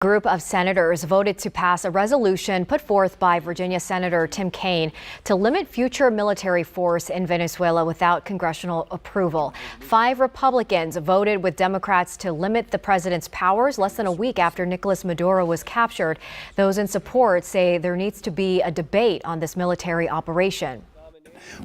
Group of senators voted to pass a resolution put forth by Virginia Senator Tim Kaine to limit future military force in Venezuela without congressional approval. 5 Republicans voted with Democrats to limit the president's powers less than a week after Nicolas Maduro was captured. Those in support say there needs to be a debate on this military operation.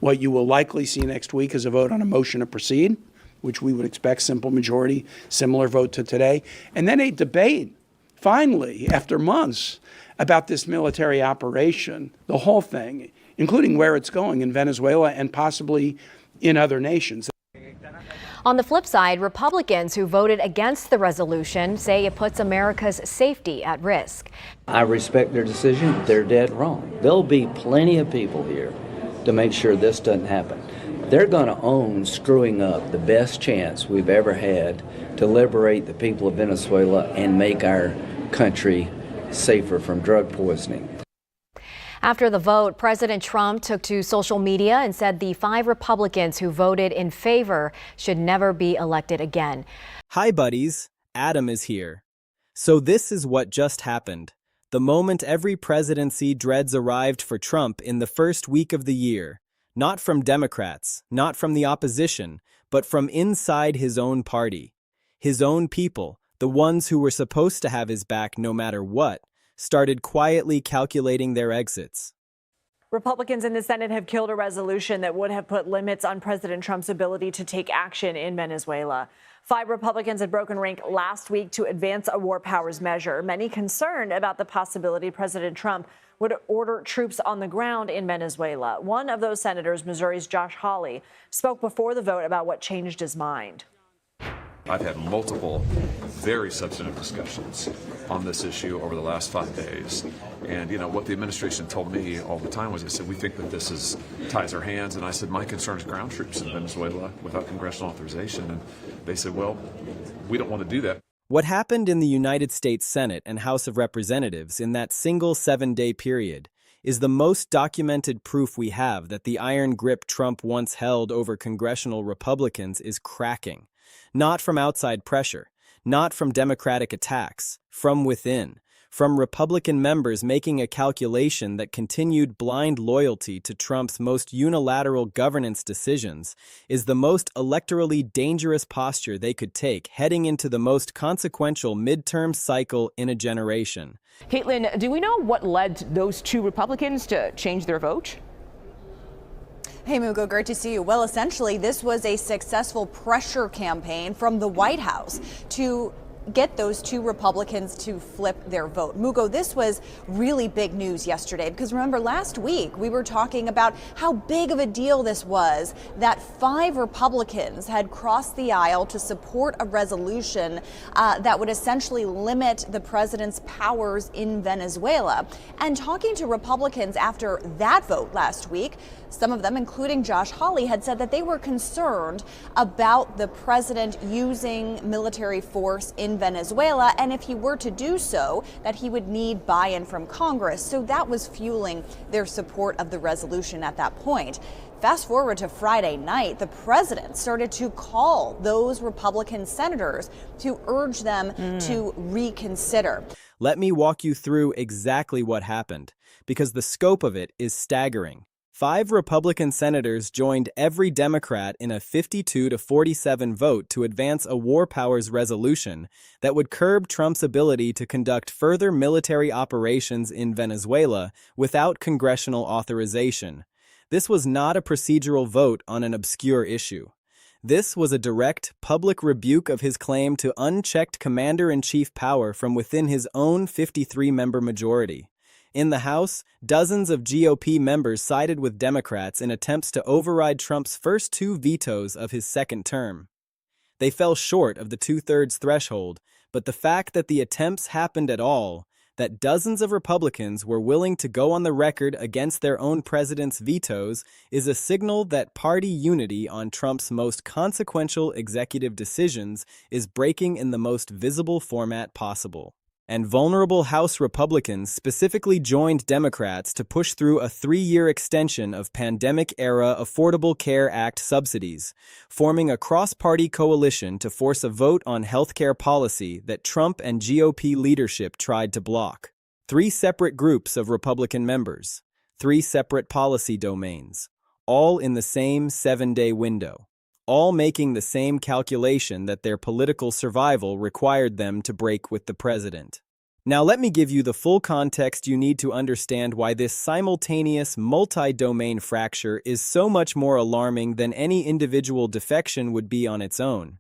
What you will likely see next week is a vote on a motion to proceed, which we would expect simple majority, similar vote to today, and then a debate. Finally, after months, about this military operation, the whole thing, including where it's going in Venezuela and possibly in other nations. On the flip side, Republicans who voted against the resolution say it puts America's safety at risk. I respect their decision. They're dead wrong. There'll be plenty of people here to make sure this doesn't happen. They're going to own screwing up the best chance we've ever had to liberate the people of Venezuela and make our country safer from drug poisoning. After the vote, President Trump took to social media and said the 5 Republicans who voted in favor should never be elected again. Hi, buddies. Adam is here. So this is what just happened. The moment every presidency dreads arrived for Trump in the first week of the year. Not from Democrats, not from the opposition, but from inside his own party. His own people, the ones who were supposed to have his back no matter what, started quietly calculating their exits. Republicans in the Senate have killed a resolution that would have put limits on President Trump's ability to take action in Venezuela. 5 Republicans had broken rank last week to advance a war powers measure, many concerned about the possibility President Trump would order troops on the ground in Venezuela. One of those senators, Missouri's Josh Hawley, spoke before the vote about what changed his mind. I've had multiple very substantive discussions on this issue over the last 5 days. And, you know, what the administration told me all the time was, they said, we think that this ties our hands. And I said, my concern is ground troops in Venezuela without congressional authorization. And they said, well, we don't want to do that. What happened in the United States Senate and House of Representatives in that single 7-day period is the most documented proof we have that the iron grip Trump once held over congressional Republicans is cracking. Not from outside pressure, not from Democratic attacks, from within, from Republican members making a calculation that continued blind loyalty to Trump's most unilateral governance decisions is the most electorally dangerous posture they could take heading into the most consequential midterm cycle in a generation. Caitlin, do we know what led those 2 Republicans to change their vote? Hey, Mugo, great to see you. Well, essentially, this was a successful pressure campaign from the White House to get those 2 Republicans to flip their vote. Mugo, this was really big news yesterday because remember last week we were talking about how big of a deal this was that 5 Republicans had crossed the aisle to support a resolution that would essentially limit the president's powers in Venezuela. And talking to Republicans after that vote last week, some of them, including Josh Hawley, had said that they were concerned about the president using military force in Venezuela, and if he were to do so, that he would need buy-in from Congress. So that was fueling their support of the resolution at that point. Fast forward to Friday night, the president started to call those Republican senators to urge them to reconsider. Let me walk you through exactly what happened, because the scope of it is staggering. 5 Republican senators joined every Democrat in a 52-47 vote to advance a war powers resolution that would curb Trump's ability to conduct further military operations in Venezuela without congressional authorization. This was not a procedural vote on an obscure issue. This was a direct, public rebuke of his claim to unchecked commander-in-chief power from within his own 53-member majority. In the House, dozens of GOP members sided with Democrats in attempts to override Trump's first 2 vetoes of his second term. They fell short of the 2/3 threshold, but the fact that the attempts happened at all, that dozens of Republicans were willing to go on the record against their own president's vetoes, is a signal that party unity on Trump's most consequential executive decisions is breaking in the most visible format possible. And vulnerable House Republicans specifically joined Democrats to push through a 3-year extension of pandemic-era Affordable Care Act subsidies, forming a cross-party coalition to force a vote on healthcare policy that Trump and GOP leadership tried to block. 3 separate groups of Republican members, 3 separate policy domains, all in the same 7-day window, all making the same calculation that their political survival required them to break with the president. Now let me give you the full context you need to understand why this simultaneous multi-domain fracture is so much more alarming than any individual defection would be on its own.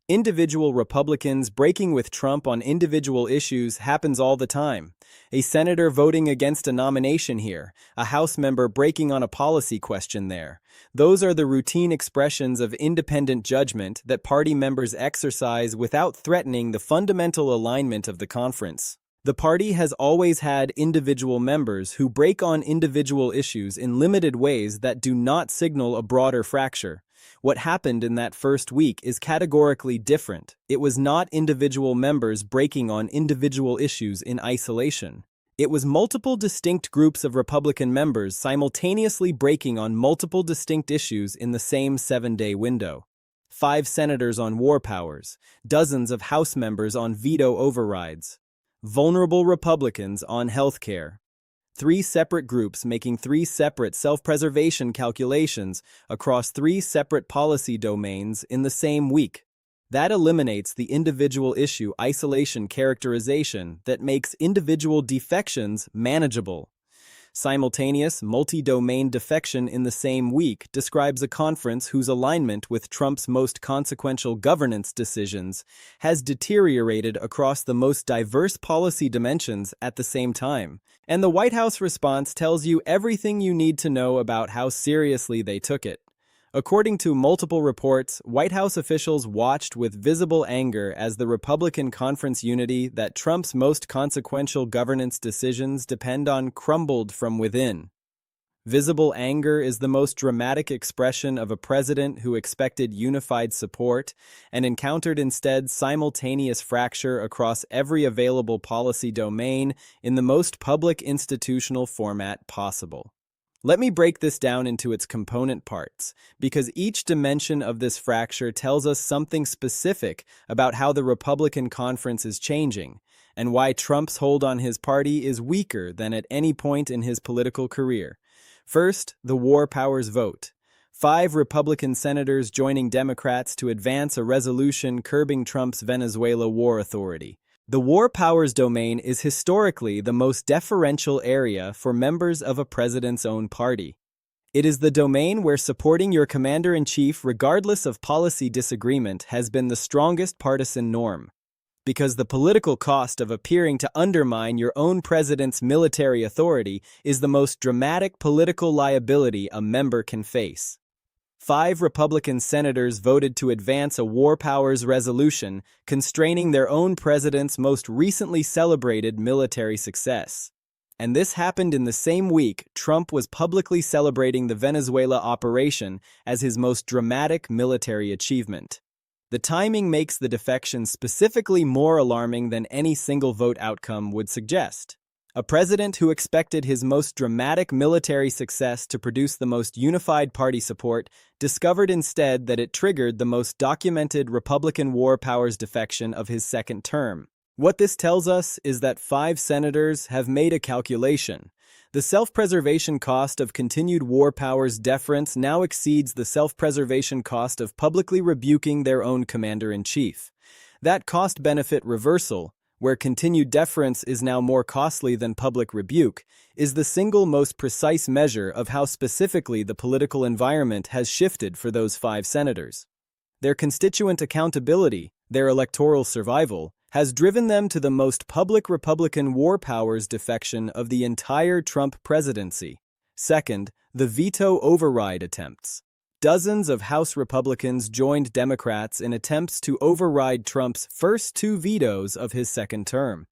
Individual Republicans breaking with Trump on individual issues happens all the time. A senator voting against a nomination here, a House member breaking on a policy question there. Those are the routine expressions of independent judgment that party members exercise without threatening the fundamental alignment of the conference. The party has always had individual members who break on individual issues in limited ways that do not signal a broader fracture. What happened in that first week is categorically different. It was not individual members breaking on individual issues in isolation. It was multiple distinct groups of Republican members simultaneously breaking on multiple distinct issues in the same 7-day window. 5 senators on war powers, dozens of House members on veto overrides, vulnerable Republicans on health care. 3 separate groups making 3 separate self-preservation calculations across 3 separate policy domains in the same week. That eliminates the individual issue isolation characterization that makes individual defections manageable. Simultaneous, multi-domain defection in the same week describes a conference whose alignment with Trump's most consequential governance decisions has deteriorated across the most diverse policy dimensions at the same time. And the White House response tells you everything you need to know about how seriously they took it. According to multiple reports, White House officials watched with visible anger as the Republican conference unity that Trump's most consequential governance decisions depend on crumbled from within. Visible anger is the most dramatic expression of a president who expected unified support and encountered instead simultaneous fracture across every available policy domain in the most public institutional format possible. Let me break this down into its component parts, because each dimension of this fracture tells us something specific about how the Republican conference is changing, and why Trump's hold on his party is weaker than at any point in his political career. First, the war powers vote. 5 Republican senators joining Democrats to advance a resolution curbing Trump's Venezuela war authority. The war powers domain is historically the most deferential area for members of a president's own party. It is the domain where supporting your commander-in-chief regardless of policy disagreement has been the strongest partisan norm, because the political cost of appearing to undermine your own president's military authority is the most dramatic political liability a member can face. 5 Republican senators voted to advance a war powers resolution constraining their own president's most recently celebrated military success. And this happened in the same week Trump was publicly celebrating the Venezuela operation as his most dramatic military achievement. The timing makes the defection specifically more alarming than any single vote outcome would suggest. A president who expected his most dramatic military success to produce the most unified party support discovered instead that it triggered the most documented Republican war powers defection of his second term. What this tells us is that 5 senators have made a calculation. The self-preservation cost of continued war powers deference now exceeds the self-preservation cost of publicly rebuking their own commander-in-chief. That cost-benefit reversal, where continued deference is now more costly than public rebuke, is the single most precise measure of how specifically the political environment has shifted for those 5 senators. Their constituent accountability, their electoral survival, has driven them to the most public Republican war powers defection of the entire Trump presidency. Second, the veto override attempts. Dozens of House Republicans joined Democrats in attempts to override Trump's first 2 vetoes of his second term.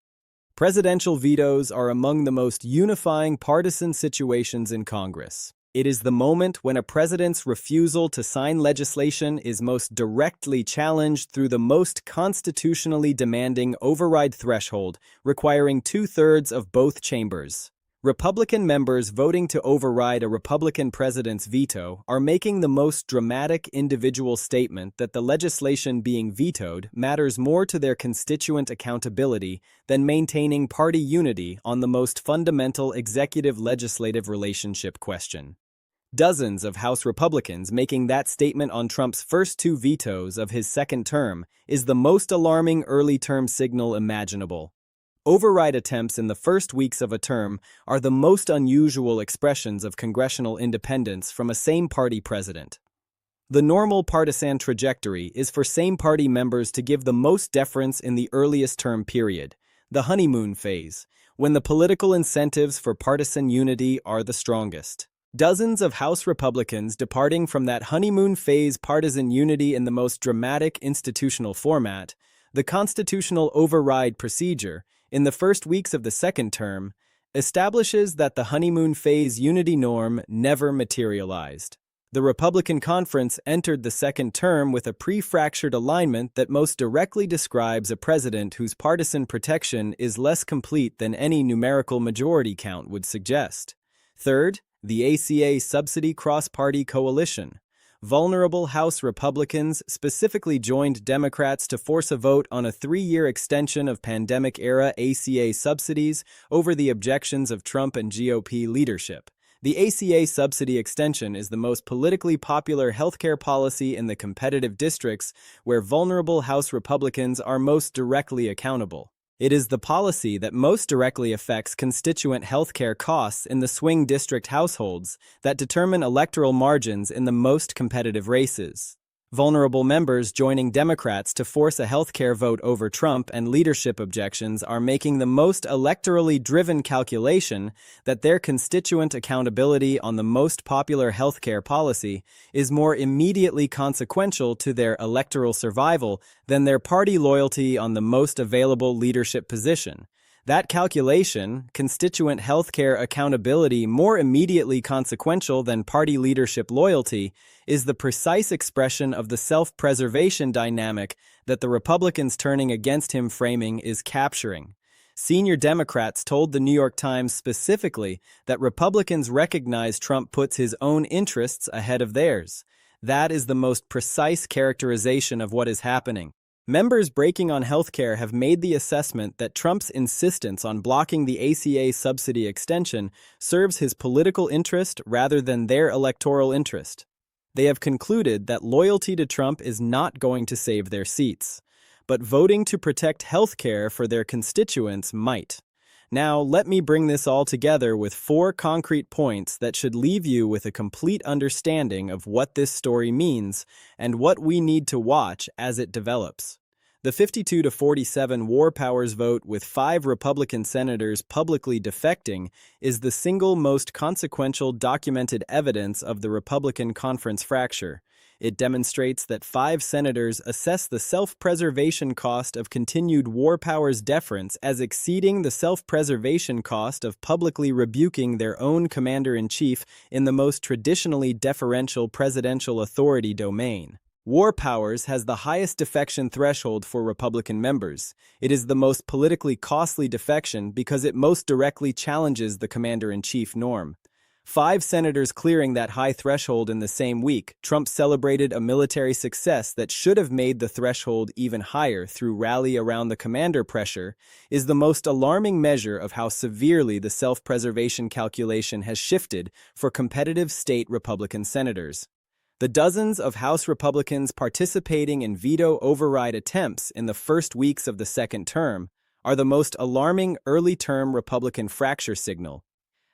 Presidential vetoes are among the most unifying partisan situations in Congress. It is the moment when a president's refusal to sign legislation is most directly challenged through the most constitutionally demanding override threshold, requiring 2/3 of both chambers. Republican members voting to override a Republican president's veto are making the most dramatic individual statement that the legislation being vetoed matters more to their constituent accountability than maintaining party unity on the most fundamental executive-legislative relationship question. Dozens of House Republicans making that statement on Trump's first two vetoes of his second term is the most alarming early-term signal imaginable. Override attempts in the first weeks of a term are the most unusual expressions of congressional independence from a same-party president. The normal partisan trajectory is for same-party members to give the most deference in the earliest term period, the honeymoon phase, when the political incentives for partisan unity are the strongest. Dozens of House Republicans departing from that honeymoon phase partisan unity in the most dramatic institutional format, the constitutional override procedure, in the first weeks of the second term, establishes that the honeymoon phase unity norm never materialized. The Republican conference entered the second term with a pre-fractured alignment that most directly describes a president whose partisan protection is less complete than any numerical majority count would suggest. Third, the ACA subsidy cross-party coalition. Vulnerable House Republicans specifically joined Democrats to force a vote on a 3-year extension of pandemic-era ACA subsidies over the objections of Trump and GOP leadership. The ACA subsidy extension is the most politically popular healthcare policy in the competitive districts where vulnerable House Republicans are most directly accountable. It is the policy that most directly affects constituent healthcare costs in the swing district households that determine electoral margins in the most competitive races. Vulnerable members joining Democrats to force a healthcare vote over Trump and leadership objections are making the most electorally driven calculation that their constituent accountability on the most popular healthcare policy is more immediately consequential to their electoral survival than their party loyalty on the most available leadership position. That calculation, constituent healthcare accountability more immediately consequential than party leadership loyalty, is the precise expression of the self-preservation dynamic that the Republicans turning against him framing is capturing. Senior Democrats told the New York Times specifically that Republicans recognize Trump puts his own interests ahead of theirs. That is the most precise characterization of what is happening. Members breaking on healthcare have made the assessment that Trump's insistence on blocking the ACA subsidy extension serves his political interest rather than their electoral interest. They have concluded that loyalty to Trump is not going to save their seats, but voting to protect healthcare for their constituents might. Now, let me bring this all together with 4 concrete points that should leave you with a complete understanding of what this story means and what we need to watch as it develops. The 52-47 War Powers vote with 5 Republican senators publicly defecting is the single most consequential documented evidence of the Republican conference fracture. It demonstrates that 5 senators assess the self-preservation cost of continued war powers deference as exceeding the self-preservation cost of publicly rebuking their own commander-in-chief in the most traditionally deferential presidential authority domain. War powers has the highest defection threshold for Republican members. It is the most politically costly defection because it most directly challenges the commander-in-chief norm. 5 senators clearing that high threshold in the same week, Trump celebrated a military success that should have made the threshold even higher through rally around the commander pressure, is the most alarming measure of how severely the self-preservation calculation has shifted for competitive state Republican senators. The dozens of House Republicans participating in veto override attempts in the first weeks of the second term are the most alarming early-term Republican fracture signal.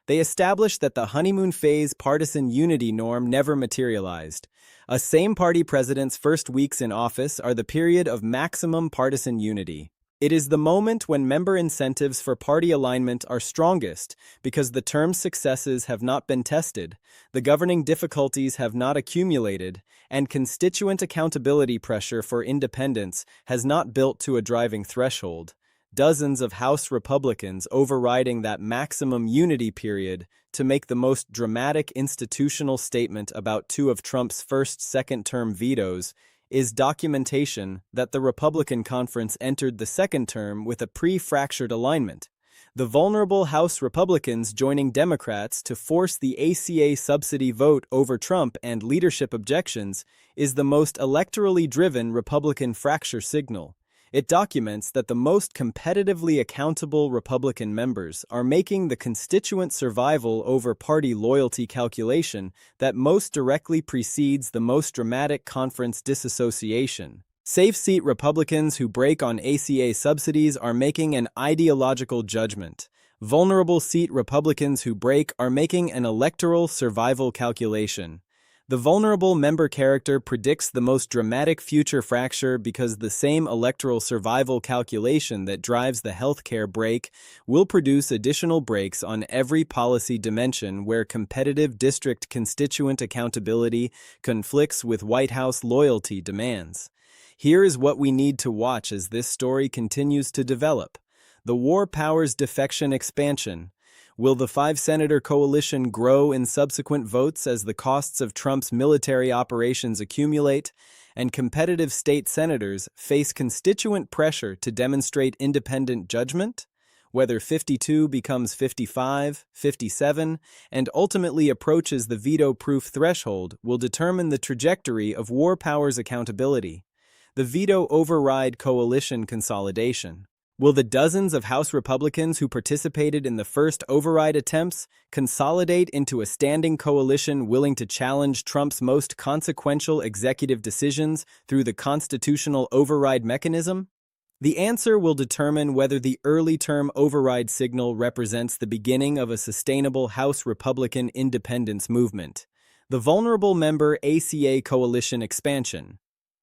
They established that the honeymoon phase partisan unity norm never materialized. A same-party president's first weeks in office are the period of maximum partisan unity. It is the moment when member incentives for party alignment are strongest because the term's successes have not been tested, the governing difficulties have not accumulated, and constituent accountability pressure for independence has not built to a driving threshold. dozens of House Republicans overriding that maximum unity period to make the most dramatic institutional statement about two of Trump's first second-term vetoes is documentation that the Republican conference entered the second term with a pre-fractured alignment. The vulnerable House Republicans joining Democrats to force the ACA subsidy vote over Trump and leadership objections is the most electorally driven Republican fracture signal. It documents that the most competitively accountable Republican members are making the constituent survival over party loyalty calculation that most directly precedes the most dramatic conference disassociation. Safe-seat Republicans who break on ACA subsidies are making an ideological judgment. Vulnerable seat Republicans who break are making an electoral survival calculation. The vulnerable member character predicts the most dramatic future fracture because the same electoral survival calculation that drives the healthcare break will produce additional breaks on every policy dimension where competitive district constituent accountability conflicts with White House loyalty demands. Here is what we need to watch as this story continues to develop. The war powers defection expansion. Will the five-senator coalition grow in subsequent votes as the costs of Trump's military operations accumulate, and competitive state senators face constituent pressure to demonstrate independent judgment? Whether 52 becomes 55, 57, and ultimately approaches the veto-proof threshold will determine the trajectory of war powers accountability. The veto override coalition consolidation. Will the dozens of House Republicans who participated in the first override attempts consolidate into a standing coalition willing to challenge Trump's most consequential executive decisions through the constitutional override mechanism? The answer will determine whether the early-term override signal represents the beginning of a sustainable House Republican independence movement. The vulnerable member ACA coalition expansion.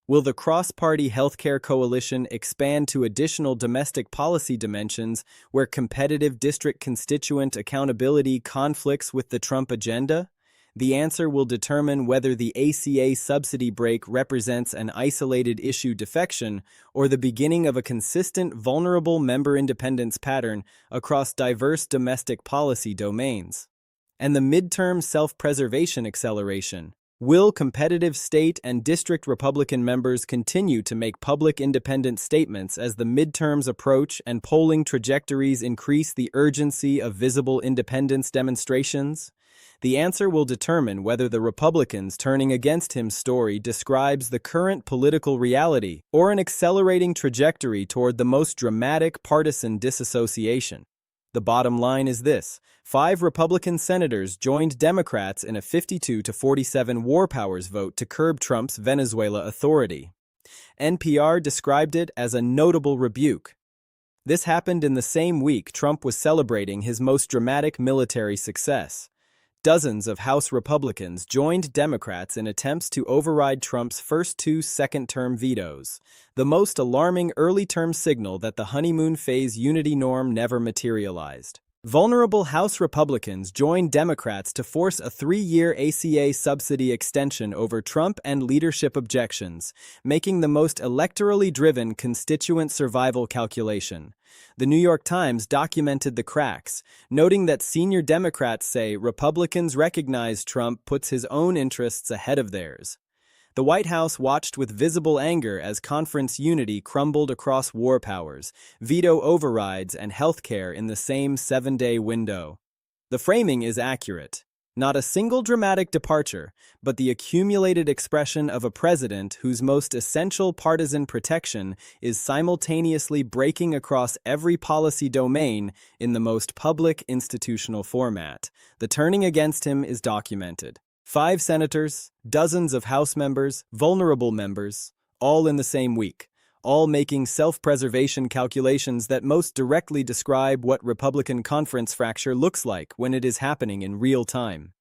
Will the cross-party healthcare coalition expand to additional domestic policy dimensions where competitive district constituent accountability conflicts with the Trump agenda? The answer will determine whether the ACA subsidy break represents an isolated issue defection or the beginning of a consistent vulnerable member independence pattern across diverse domestic policy domains. And the midterm self-preservation acceleration. Will competitive state and district Republican members continue to make public independent statements as the midterms approach and polling trajectories increase the urgency of visible independence demonstrations? The answer will determine whether the Republicans turning against him story describes the current political reality or an accelerating trajectory toward the most dramatic partisan disassociation. The bottom line is this: 5 Republican senators joined Democrats in a 52-47 war powers vote to curb Trump's Venezuela authority. NPR described it as a notable rebuke. This happened in the same week Trump was celebrating his most dramatic military success. Dozens of House Republicans joined Democrats in attempts to override Trump's first 2 second-term vetoes, the most alarming early-term signal that the honeymoon phase unity norm never materialized. Vulnerable House Republicans joined Democrats to force a 3-year ACA subsidy extension over Trump and leadership objections, making the most electorally driven constituent survival calculation. The New York Times documented the cracks, noting that senior Democrats say Republicans recognize Trump puts his own interests ahead of theirs. The White House watched with visible anger as conference unity crumbled across war powers, veto overrides, and health care in the same 7-day window. The framing is accurate. Not a single dramatic departure, but the accumulated expression of a president whose most essential partisan protection is simultaneously breaking across every policy domain in the most public institutional format. The turning against him is documented. 5 senators, dozens of House members, vulnerable members, all in the same week, all making self-preservation calculations that most directly describe what Republican conference fracture looks like when it is happening in real time.